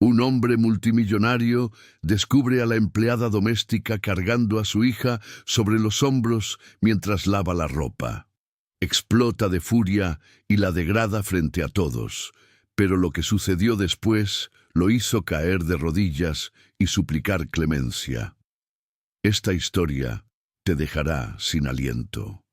Un hombre multimillonario descubre a la empleada doméstica cargando a su hija sobre los hombros mientras lava la ropa. Explota de furia y la degrada frente a todos, pero lo que sucedió después lo hizo caer de rodillas y suplicar clemencia. Esta historia te dejará sin aliento.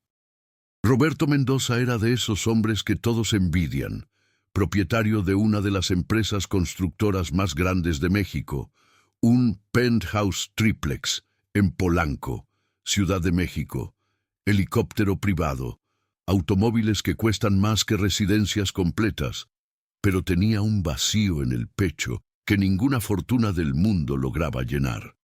Roberto Mendoza era de esos hombres que todos envidian, propietario de una de las empresas constructoras más grandes de México, un penthouse triplex en Polanco, Ciudad de México, helicóptero privado, automóviles que cuestan más que residencias completas, pero tenía un vacío en el pecho que ninguna fortuna del mundo lograba llenar.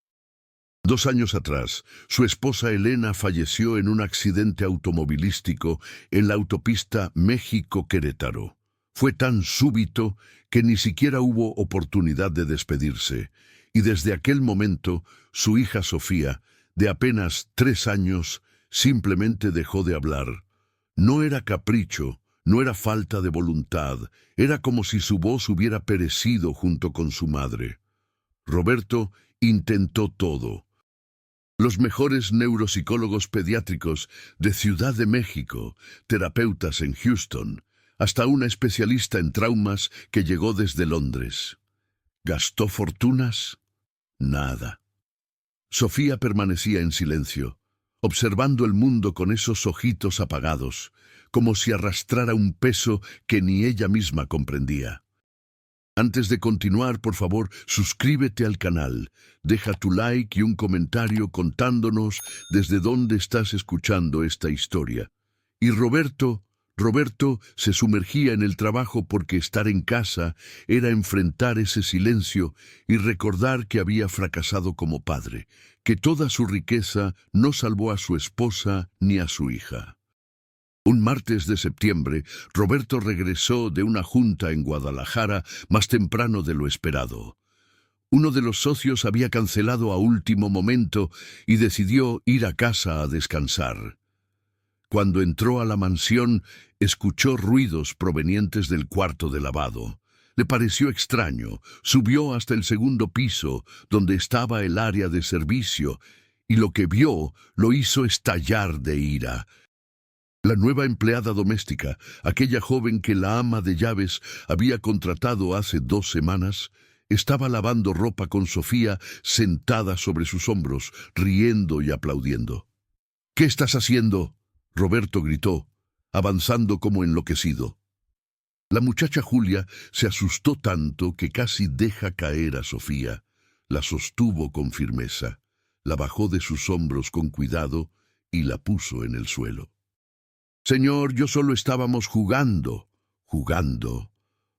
2 años atrás, su esposa Elena falleció en un accidente automovilístico en la autopista México-Querétaro. Fue tan súbito que ni siquiera hubo oportunidad de despedirse, y desde aquel momento su hija Sofía, de apenas 3 años, simplemente dejó de hablar. No era capricho, no era falta de voluntad, era como si su voz hubiera perecido junto con su madre. Roberto intentó todo. Los mejores neuropsicólogos pediátricos de Ciudad de México, terapeutas en Houston, hasta una especialista en traumas que llegó desde Londres. ¿Gastó fortunas? Nada. Sofía permanecía en silencio, observando el mundo con esos ojitos apagados, como si arrastrara un peso que ni ella misma comprendía. Antes de continuar, por favor, suscríbete al canal, deja tu like y un comentario contándonos desde dónde estás escuchando esta historia. Y Roberto se sumergía en el trabajo porque estar en casa era enfrentar ese silencio y recordar que había fracasado como padre, que toda su riqueza no salvó a su esposa ni a su hija. Un martes de septiembre, Roberto regresó de una junta en Guadalajara más temprano de lo esperado. Uno de los socios había cancelado a último momento y decidió ir a casa a descansar. Cuando entró a la mansión, escuchó ruidos provenientes del cuarto de lavado. Le pareció extraño, subió hasta el 2º piso, donde estaba el área de servicio, y lo que vio lo hizo estallar de ira. La nueva empleada doméstica, aquella joven que la ama de llaves había contratado hace 2 semanas, estaba lavando ropa con Sofía sentada sobre sus hombros, riendo y aplaudiendo. «¿Qué estás haciendo?», Roberto gritó, avanzando como enloquecido. La muchacha Julia se asustó tanto que casi deja caer a Sofía. La sostuvo con firmeza, la bajó de sus hombros con cuidado y la puso en el suelo. «Señor, yo solo estábamos jugando». «¿Jugando?».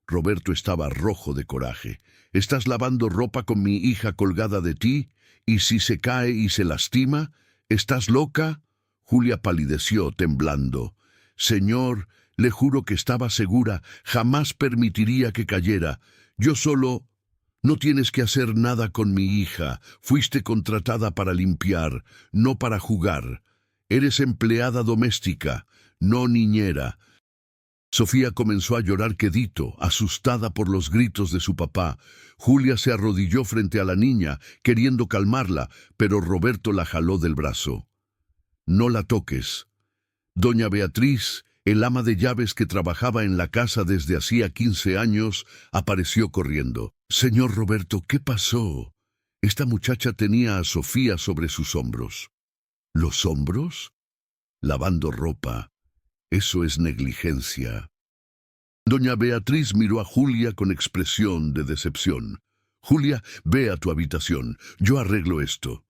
Roberto estaba rojo de coraje. «¿Estás lavando ropa con mi hija colgada de ti? ¿Y si se cae y se lastima? ¿Estás loca?». Julia palideció, temblando. «Señor, le juro que estaba segura, jamás permitiría que cayera. Yo solo...». «No tienes que hacer nada con mi hija. Fuiste contratada para limpiar, no para jugar. Eres empleada doméstica, no niñera». Sofía comenzó a llorar quedito, asustada por los gritos de su papá. Julia se arrodilló frente a la niña, queriendo calmarla, pero Roberto la jaló del brazo. «No la toques». Doña Beatriz, el ama de llaves que trabajaba en la casa desde hacía 15 años, apareció corriendo. «Señor Roberto, ¿qué pasó?». Esta muchacha tenía a Sofía sobre sus hombros. ¿Los hombros? Lavando ropa. Eso es negligencia. Doña Beatriz miró a Julia con expresión de decepción. «Julia, ve a tu habitación. Yo arreglo esto».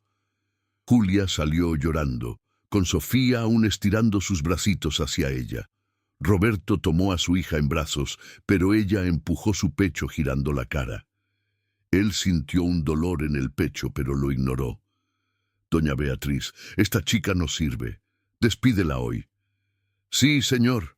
Julia salió llorando, con Sofía aún estirando sus bracitos hacia ella. Roberto tomó a su hija en brazos, pero ella empujó su pecho girando la cara. Él sintió un dolor en el pecho, pero lo ignoró. «Doña Beatriz, esta chica no sirve. Despídela hoy». «Sí, señor».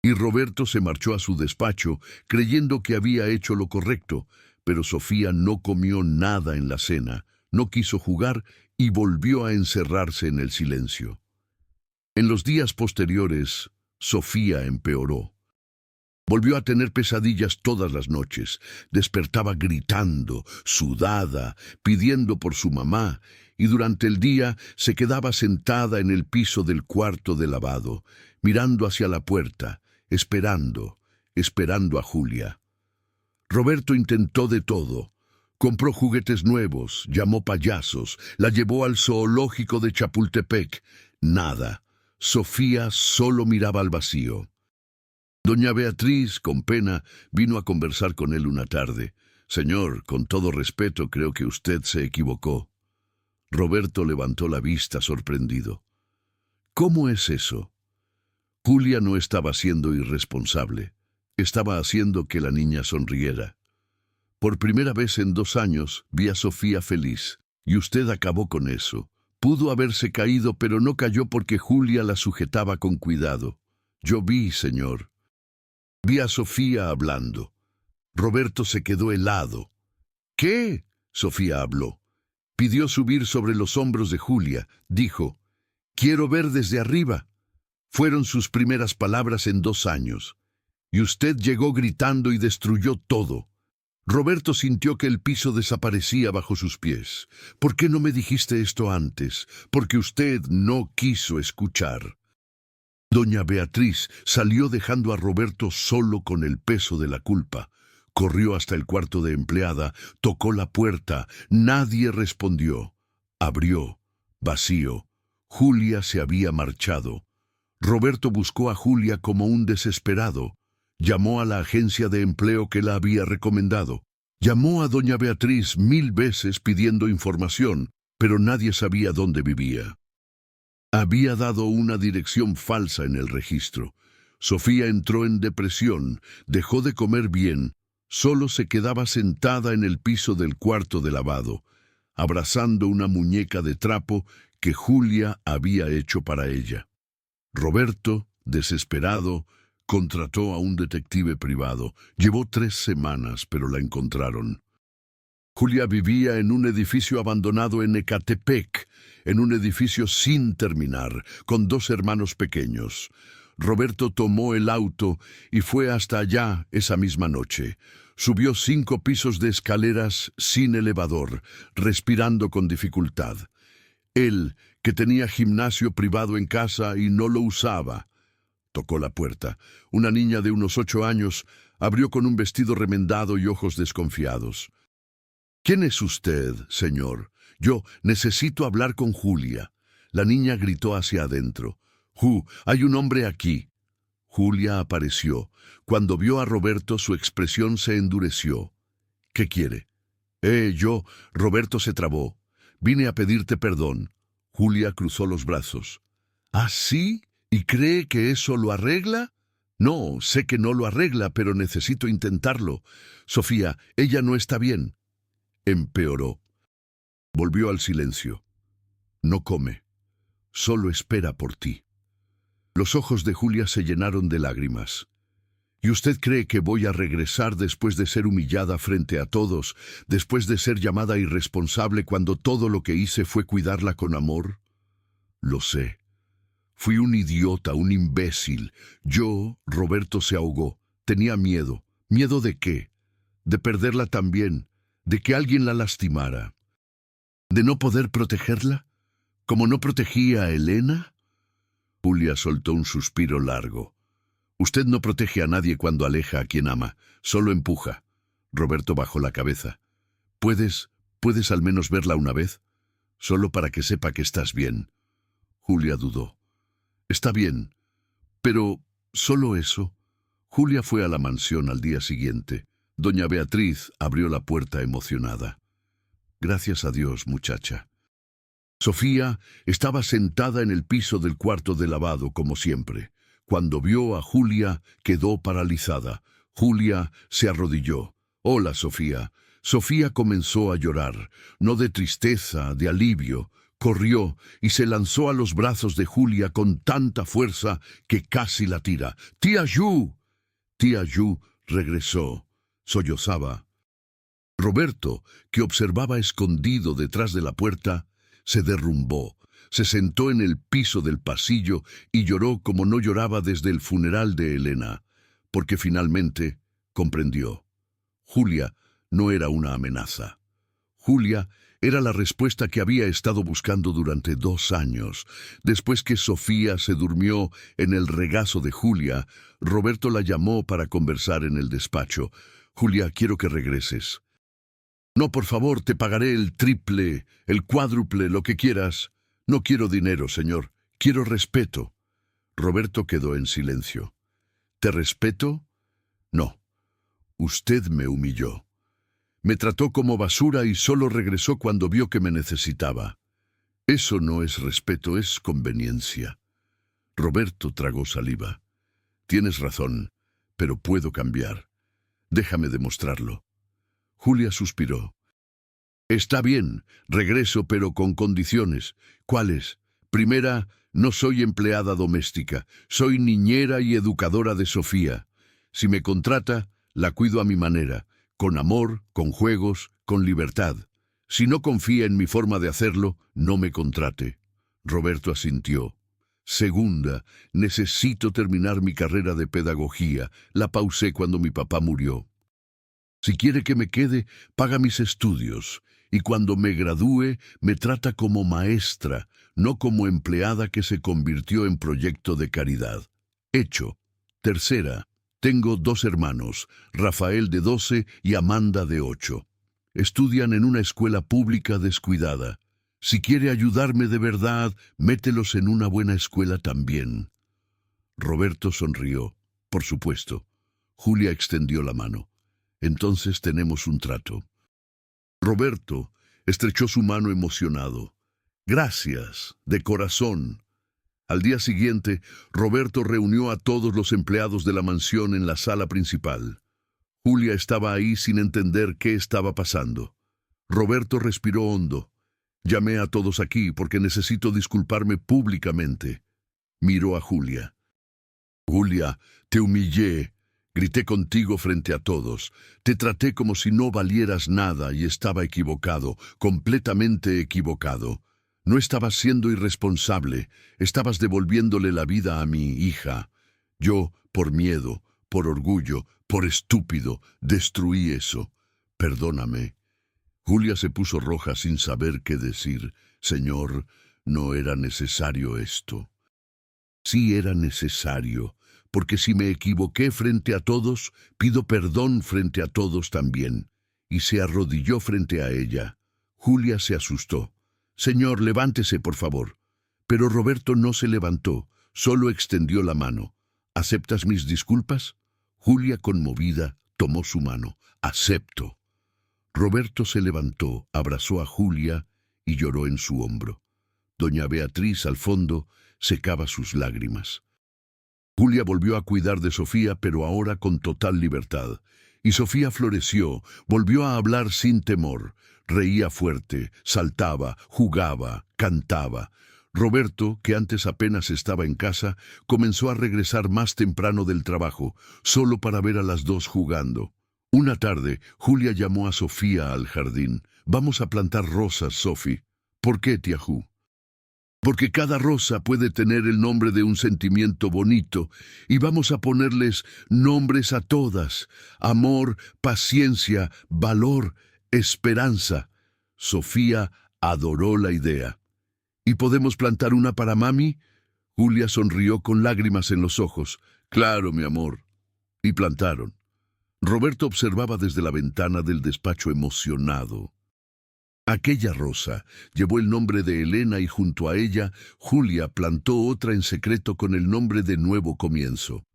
Y Roberto se marchó a su despacho, creyendo que había hecho lo correcto, pero Sofía no comió nada en la cena, no quiso jugar y volvió a encerrarse en el silencio. En los días posteriores, Sofía empeoró. Volvió a tener pesadillas todas las noches. Despertaba gritando, sudada, pidiendo por su mamá, y durante el día se quedaba sentada en el piso del cuarto de lavado, mirando hacia la puerta, esperando a Julia. Roberto intentó de todo. Compró juguetes nuevos, llamó payasos, la llevó al zoológico de Chapultepec. Nada. Sofía solo miraba al vacío. Doña Beatriz, con pena, vino a conversar con él una tarde. «Señor, con todo respeto, creo que usted se equivocó». Roberto levantó la vista sorprendido. «¿Cómo es eso?» Julia no estaba siendo irresponsable. Estaba haciendo que la niña sonriera. Por primera vez en 2 años vi a Sofía feliz, y usted acabó con eso. Pudo haberse caído, pero no cayó porque Julia la sujetaba con cuidado. Yo vi, señor. Vi a Sofía hablando. Roberto se quedó helado. «¿Qué?» Sofía habló. Pidió subir sobre los hombros de Julia. Dijo, «Quiero ver desde arriba». Fueron sus primeras palabras en 2 años. Y usted llegó gritando y destruyó todo. Roberto sintió que el piso desaparecía bajo sus pies. «¿Por qué no me dijiste esto antes? Porque usted no quiso escuchar». Doña Beatriz salió dejando a Roberto solo con el peso de la culpa. Corrió hasta el cuarto de empleada, tocó la puerta, nadie respondió. Abrió, vacío. Julia se había marchado. Roberto buscó a Julia como un desesperado. Llamó a la agencia de empleo que la había recomendado. Llamó a doña Beatriz 1000 veces pidiendo información, pero nadie sabía dónde vivía. Había dado una dirección falsa en el registro. Sofía entró en depresión, dejó de comer bien, solo se quedaba sentada en el piso del cuarto de lavado, abrazando una muñeca de trapo que Julia había hecho para ella. Roberto, desesperado, contrató a un detective privado. Llevó 3 semanas, pero la encontraron. Julia vivía en un edificio abandonado en Ecatepec, en un edificio sin terminar, con 2 hermanos pequeños. Roberto tomó el auto y fue hasta allá esa misma noche. Subió 5 pisos de escaleras sin elevador, respirando con dificultad. Él, que tenía gimnasio privado en casa y no lo usaba. Tocó la puerta. Una niña de unos 8 años abrió con un vestido remendado y ojos desconfiados. «¿Quién es usted, señor? Yo necesito hablar con Julia». La niña gritó hacia adentro. «Hay un hombre aquí». Julia apareció. Cuando vio a Roberto, su expresión se endureció. «¿Qué quiere?» Roberto se trabó. «Vine a pedirte perdón». Julia cruzó los brazos. «¿Ah, sí? ¿Y cree que eso lo arregla?» «No, sé que no lo arregla, pero necesito intentarlo. Sofía, ella no está bien». Empeoró. Volvió al silencio. «No come. Solo espera por ti». Los ojos de Julia se llenaron de lágrimas. «¿Y usted cree que voy a regresar después de ser humillada frente a todos, después de ser llamada irresponsable cuando todo lo que hice fue cuidarla con amor?» «Lo sé. Fui un idiota, un imbécil. Roberto se ahogó. Tenía miedo. ¿Miedo de qué? De perderla también. De que alguien la lastimara. ¿De no poder protegerla? ¿Como no protegía a Elena?» Julia soltó un suspiro largo. «Usted no protege a nadie cuando aleja a quien ama, solo empuja». Roberto bajó la cabeza. ¿Puedes al menos verla una vez? Solo para que sepa que estás bien». Julia dudó. «Está bien, pero ¿solo eso?» Julia fue a la mansión al día siguiente. Doña Beatriz abrió la puerta emocionada. «Gracias a Dios, muchacha». Sofía estaba sentada en el piso del cuarto de lavado, como siempre. Cuando vio a Julia, quedó paralizada. Julia se arrodilló. «Hola, Sofía». Sofía comenzó a llorar, no de tristeza, de alivio. Corrió y se lanzó a los brazos de Julia con tanta fuerza que casi la tira. «¡Tía Yu!». Tía Yu regresó. Sollozaba. Roberto, que observaba escondido detrás de la puerta, se derrumbó. Se sentó en el piso del pasillo y lloró como no lloraba desde el funeral de Elena. porque finalmente comprendió. Julia no era una amenaza. Julia era la respuesta que había estado buscando durante 2 años. Después que Sofía se durmió en el regazo de Julia, Roberto la llamó para conversar en el despacho. «Julia, quiero que regreses». «No, por favor, te pagaré el triple, el cuádruple, lo que quieras». «No quiero dinero, señor. Quiero respeto». Roberto quedó en silencio. «¿Te respeto? No. Usted me humilló. Me trató como basura y solo regresó cuando vio que me necesitaba. Eso no es respeto, es conveniencia». Roberto tragó saliva. «Tienes razón, pero puedo cambiar. Déjame demostrarlo». Julia suspiró. «Está bien, regreso, pero con condiciones». «¿Cuáles?» «Primera, no soy empleada doméstica. Soy niñera y educadora de Sofía. Si me contrata, la cuido a mi manera, con amor, con juegos, con libertad. Si no confía en mi forma de hacerlo, no me contrate». Roberto asintió. «Segunda, necesito terminar mi carrera de pedagogía. La pausé cuando mi papá murió. Si quiere que me quede, paga mis estudios. Y cuando me gradúe, me trata como maestra, no como empleada que se convirtió en proyecto de caridad». Hecho. Tercera, tengo 2 hermanos, Rafael de 12 y Amanda de 8. Estudian en una escuela pública descuidada. Si quiere ayudarme de verdad, mételos en una buena escuela también. Roberto sonrió. «Por supuesto». Julia extendió la mano. «Entonces tenemos un trato». Roberto estrechó su mano emocionado. «Gracias, de corazón». Al día siguiente, Roberto reunió a todos los empleados de la mansión en la sala principal. Julia estaba ahí sin entender qué estaba pasando. Roberto respiró hondo. «Llamé a todos aquí porque necesito disculparme públicamente». Miró a Julia. «Julia, te humillé. Grité contigo frente a todos. Te traté como si no valieras nada y estaba equivocado, completamente equivocado. No estabas siendo irresponsable, estabas devolviéndole la vida a mi hija. Yo, por miedo, por orgullo, por estúpido, destruí eso. Perdóname». Julia se puso roja sin saber qué decir. «Señor, no era necesario esto». «Sí era necesario, porque si me equivoqué frente a todos, pido perdón frente a todos también». Y se arrodilló frente a ella. Julia se asustó. «Señor, levántese, por favor». Pero Roberto no se levantó, solo extendió la mano. «¿Aceptas mis disculpas?» Julia, conmovida, tomó su mano. «Acepto». Roberto se levantó, abrazó a Julia y lloró en su hombro. Doña Beatriz, al fondo, secaba sus lágrimas. Julia volvió a cuidar de Sofía, pero ahora con total libertad. Y Sofía floreció, volvió a hablar sin temor. Reía fuerte, saltaba, jugaba, cantaba. Roberto, que antes apenas estaba en casa, comenzó a regresar más temprano del trabajo, solo para ver a las 2 jugando. Una tarde, Julia llamó a Sofía al jardín. «Vamos a plantar rosas, Sofi». «¿Por qué, tía Ju?» «Porque cada rosa puede tener el nombre de un sentimiento bonito, y vamos a ponerles nombres a todas: amor, paciencia, valor, esperanza». Sofía adoró la idea. «¿Y podemos plantar una para mami?» Julia sonrió con lágrimas en los ojos. «Claro, mi amor». Y plantaron. Roberto observaba desde la ventana del despacho emocionado. Aquella rosa llevó el nombre de Elena y junto a ella, Julia plantó otra en secreto con el nombre de Nuevo Comienzo.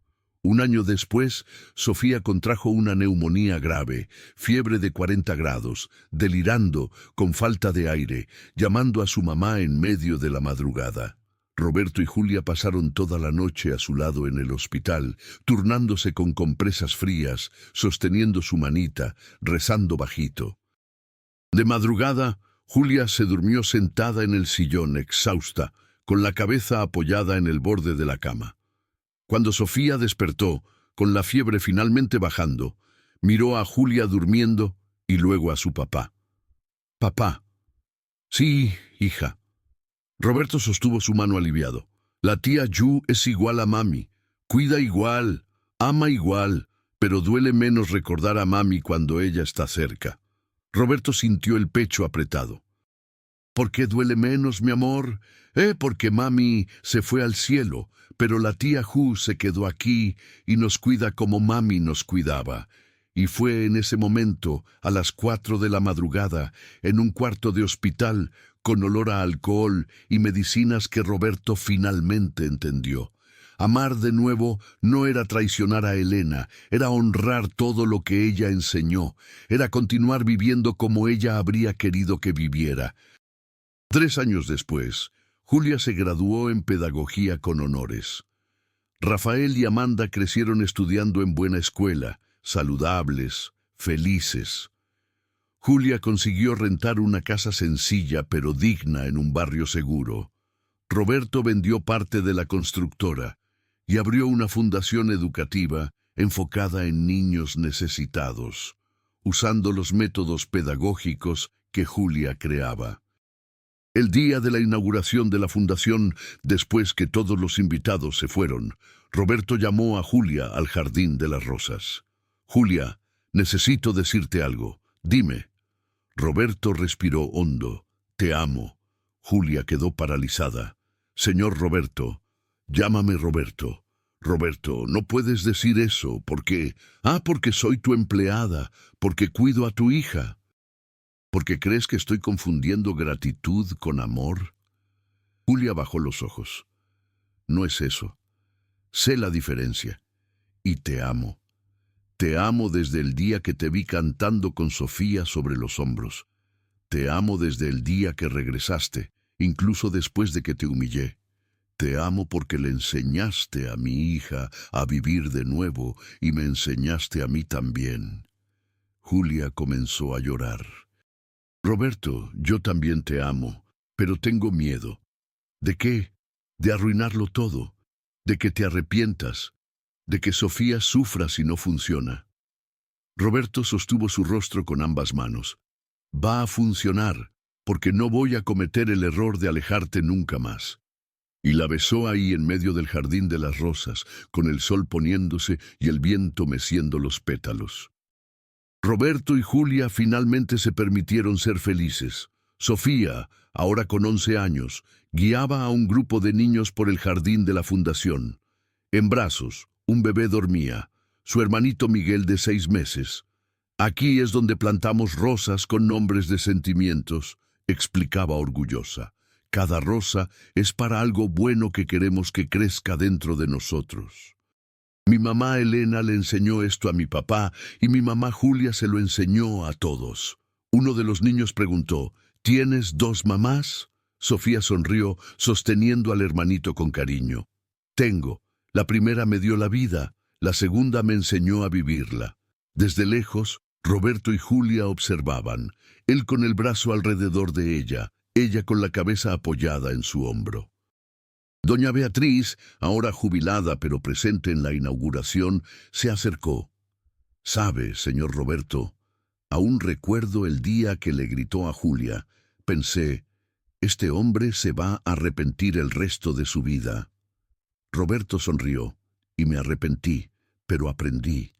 1 año después, Sofía contrajo una neumonía grave, fiebre de 40 grados, delirando, con falta de aire, llamando a su mamá en medio de la madrugada. Roberto y Julia pasaron toda la noche a su lado en el hospital, turnándose con compresas frías, sosteniendo su manita, rezando bajito. De madrugada, Julia se durmió sentada en el sillón, exhausta, con la cabeza apoyada en el borde de la cama. Cuando Sofía despertó, con la fiebre finalmente bajando, miró a Julia durmiendo y luego a su papá. «Papá». «Sí, hija». Roberto sostuvo su mano aliviado. «La tía Yu es igual a mami. Cuida igual. Ama igual, pero duele menos recordar a mami cuando ella está cerca. Roberto sintió el pecho apretado. ¿Por qué duele menos, mi amor? Porque mami se fue al cielo, pero la tía Ju se quedó aquí y nos cuida como mami nos cuidaba. Y fue en ese momento, a las 4 de la madrugada, en un cuarto de hospital, con olor a alcohol y medicinas, que Roberto finalmente entendió. Amar de nuevo no era traicionar a Elena, era honrar todo lo que ella enseñó, era continuar viviendo como ella habría querido que viviera. 3 años después, Julia se graduó en pedagogía con honores. Rafael y Amanda crecieron estudiando en buena escuela, saludables, felices. Julia consiguió rentar una casa sencilla pero digna en un barrio seguro. Roberto vendió parte de la constructora y abrió una fundación educativa enfocada en niños necesitados, usando los métodos pedagógicos que Julia creaba. El día de la inauguración de la fundación, después que todos los invitados se fueron, Roberto llamó a Julia al Jardín de las Rosas. «Julia, necesito decirte algo. Dime». Roberto respiró hondo. «Te amo». Julia quedó paralizada. «Señor Roberto, llámame Roberto». «Roberto, no puedes decir eso. ¿Por qué?» «Porque soy tu empleada, porque cuido a tu hija». «¿Porque crees que estoy confundiendo gratitud con amor?» Julia bajó los ojos. «No es eso. Sé la diferencia. Y te amo. Te amo desde el día que te vi cantando con Sofía sobre los hombros. Te amo desde el día que regresaste, incluso después de que te humillé. Te amo porque le enseñaste a mi hija a vivir de nuevo y me enseñaste a mí también». Julia comenzó a llorar. «Roberto, yo también te amo, pero tengo miedo». «¿De qué?» «De arruinarlo todo, de que te arrepientas, de que Sofía sufra si no funciona». Roberto sostuvo su rostro con ambas manos. «Va a funcionar, porque no voy a cometer el error de alejarte nunca más». Y la besó ahí en medio del jardín de las rosas, con el sol poniéndose y el viento meciendo los pétalos. Roberto y Julia finalmente se permitieron ser felices. Sofía, ahora con 11 años, guiaba a un grupo de niños por el jardín de la fundación. En brazos, un bebé dormía, su hermanito Miguel de 6 meses. «Aquí es donde plantamos rosas con nombres de sentimientos», explicaba orgullosa. «Cada rosa es para algo bueno que queremos que crezca dentro de nosotros. Mi mamá Elena le enseñó esto a mi papá y mi mamá Julia se lo enseñó a todos». Uno de los niños preguntó: «¿Tienes 2 mamás?» Sofía sonrió, sosteniendo al hermanito con cariño. «Tengo. La primera me dio la vida, la segunda me enseñó a vivirla». Desde lejos, Roberto y Julia observaban, él con el brazo alrededor de ella con la cabeza apoyada en su hombro. Doña Beatriz, ahora jubilada pero presente en la inauguración, se acercó. «Sabe, señor Roberto, aún recuerdo el día que le gritó a Julia. Pensé, este hombre se va a arrepentir el resto de su vida». Roberto sonrió. «Y me arrepentí, pero aprendí».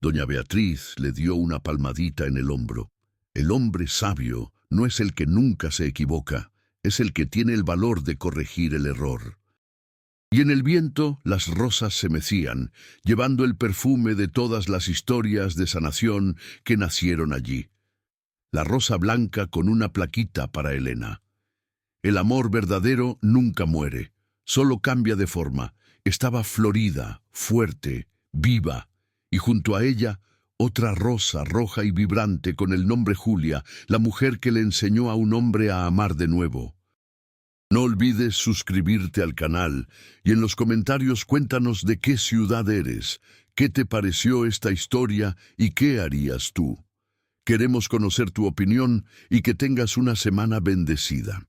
Doña Beatriz le dio una palmadita en el hombro. «El hombre sabio no es el que nunca se equivoca, es el que tiene el valor de corregir el error». Y en el viento las rosas se mecían, llevando el perfume de todas las historias de sanación que nacieron allí. La rosa blanca con una plaquita para Elena. El amor verdadero nunca muere, solo cambia de forma. Estaba florida, fuerte, viva, y junto a ella otra rosa roja y vibrante con el nombre Julia, la mujer que le enseñó a un hombre a amar de nuevo. No olvides suscribirte al canal y en los comentarios cuéntanos de qué ciudad eres, qué te pareció esta historia y qué harías tú. Queremos conocer tu opinión y que tengas una semana bendecida.